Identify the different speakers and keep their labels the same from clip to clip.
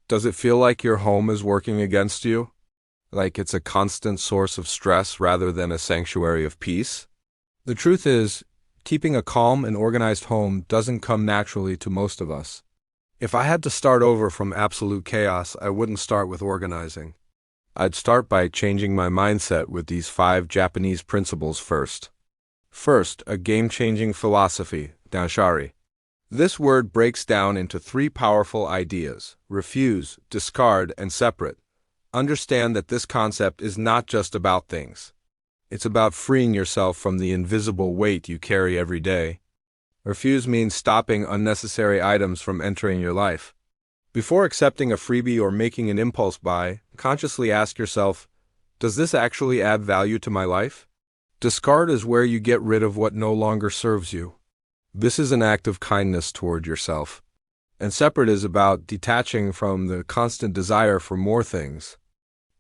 Speaker 1: Does it feel like your home is working against you? Like it's a constant source of stress rather than a sanctuary of peace? The truth is, keeping a calm and organized home doesn't come naturally to most of us. If I had to start over from absolute chaos, I wouldn't start with organizing. I'd start by changing my mindset with these 5 Japanese principles first. First, a game-changing philosophy, Danshari. This word breaks down into 3 powerful ideas: refuse, discard, and separate. Understand that this concept is not just about things. It's about freeing yourself from the invisible weight you carry every day. Refuse means stopping unnecessary items from entering your life. Before accepting a freebie or making an impulse buy, consciously ask yourself, does this actually add value to my life? Discard is where you get rid of what no longer serves you. This is an act of kindness toward yourself. And separate is about detaching from the constant desire for more things.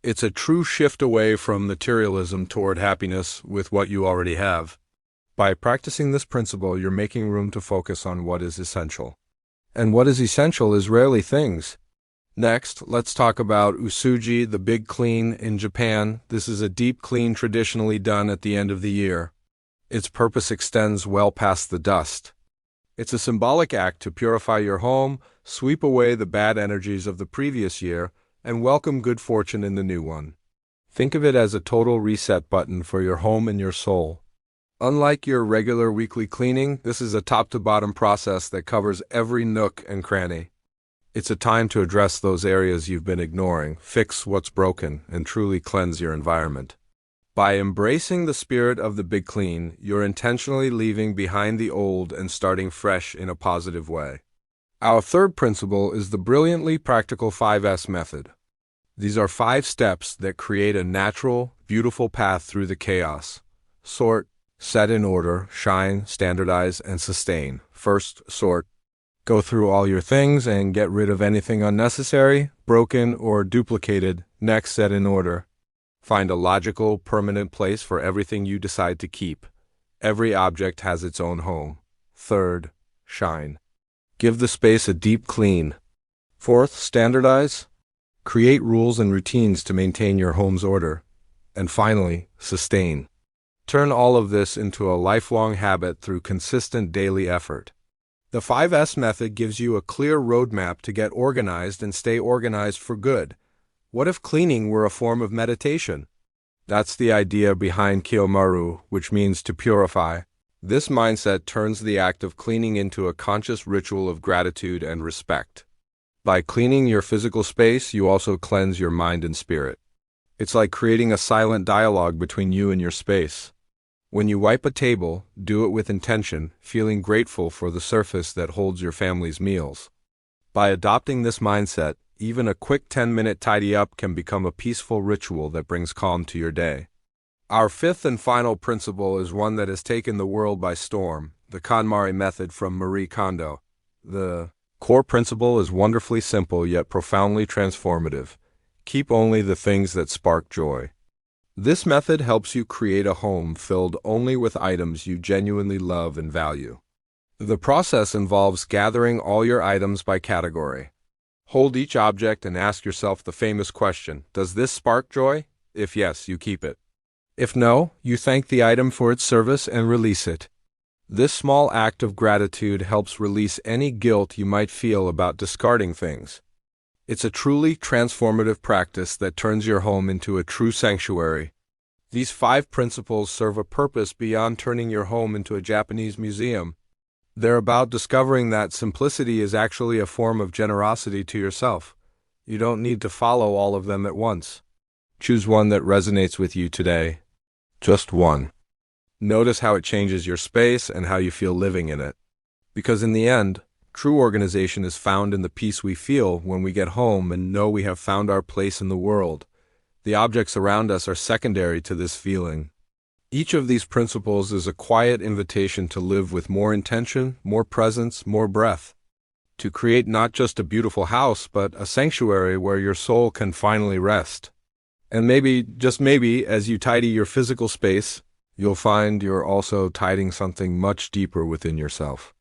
Speaker 1: It's a true shift away from materialism toward happiness with what you already have. By practicing this principle, you're making room to focus on what is essential. And what is essential is rarely things. Next, let's talk about Oosouji, the big clean in Japan. This is a deep clean traditionally done at the end of the year. Its purpose extends well past the dust. It's a symbolic act to purify your home, sweep away the bad energies of the previous year, and welcome good fortune in the new one. Think of it as a total reset button for your home and your soul. Unlike your regular weekly cleaning, this is a top-to-bottom process that covers every nook and cranny. It's a time to address those areas you've been ignoring, fix what's broken, and truly cleanse your environment. By embracing the spirit of the big clean, you're intentionally leaving behind the old and starting fresh in a positive way. Our third principle is the brilliantly practical 5S method. These are 5 steps that create a natural, beautiful path through the chaos. Sort, set in order, shine, standardize, and sustain. First, sort. Go through all your things and get rid of anything unnecessary, broken, or duplicated. Next, set in order. Find a logical, permanent place for everything you decide to keep. Every object has its own home. Third, shine. Give the space a deep clean. Fourth, standardize. Create rules and routines to maintain your home's order. And finally, sustain. Turn all of this into a lifelong habit through consistent daily effort. The 5S method gives you a clear roadmap to get organized and stay organized for good. What if cleaning were a form of meditation? That's the idea behind Kiyomeru, which means to purify. This mindset turns the act of cleaning into a conscious ritual of gratitude and respect. By cleaning your physical space, you also cleanse your mind and spirit. It's like creating a silent dialogue between you and your space. When you wipe a table, do it with intention, feeling grateful for the surface that holds your family's meals. By adopting this mindset, even a quick 10-minute tidy-up can become a peaceful ritual that brings calm to your day. Our 5th and final principle is one that has taken the world by storm, the KonMari method from Marie Kondo. The core principle is wonderfully simple yet profoundly transformative. Keep only the things that spark joy. This method helps you create a home filled only with items you genuinely love and value. The process involves gathering all your items by category. Hold each object and ask yourself the famous question, does this spark joy? If yes, you keep it. If no, you thank the item for its service and release it. This small act of gratitude helps release any guilt you might feel about discarding things. It's a truly transformative practice that turns your home into a true sanctuary. These 5 principles serve a purpose beyond turning your home into a Japanese museum. They're about discovering that simplicity is actually a form of generosity to yourself. You don't need to follow all of them at once. Choose one that resonates with you today. Just one. Notice how it changes your space and how you feel living in it. Because in the end, true organization is found in the peace we feel when we get home and know we have found our place in the world. The objects around us are secondary to this feeling. Each of these principles is a quiet invitation to live with more intention, more presence, more breath. To create not just a beautiful house, but a sanctuary where your soul can finally rest. And maybe, just maybe, as you tidy your physical space, you'll find you're also tidying something much deeper within yourself.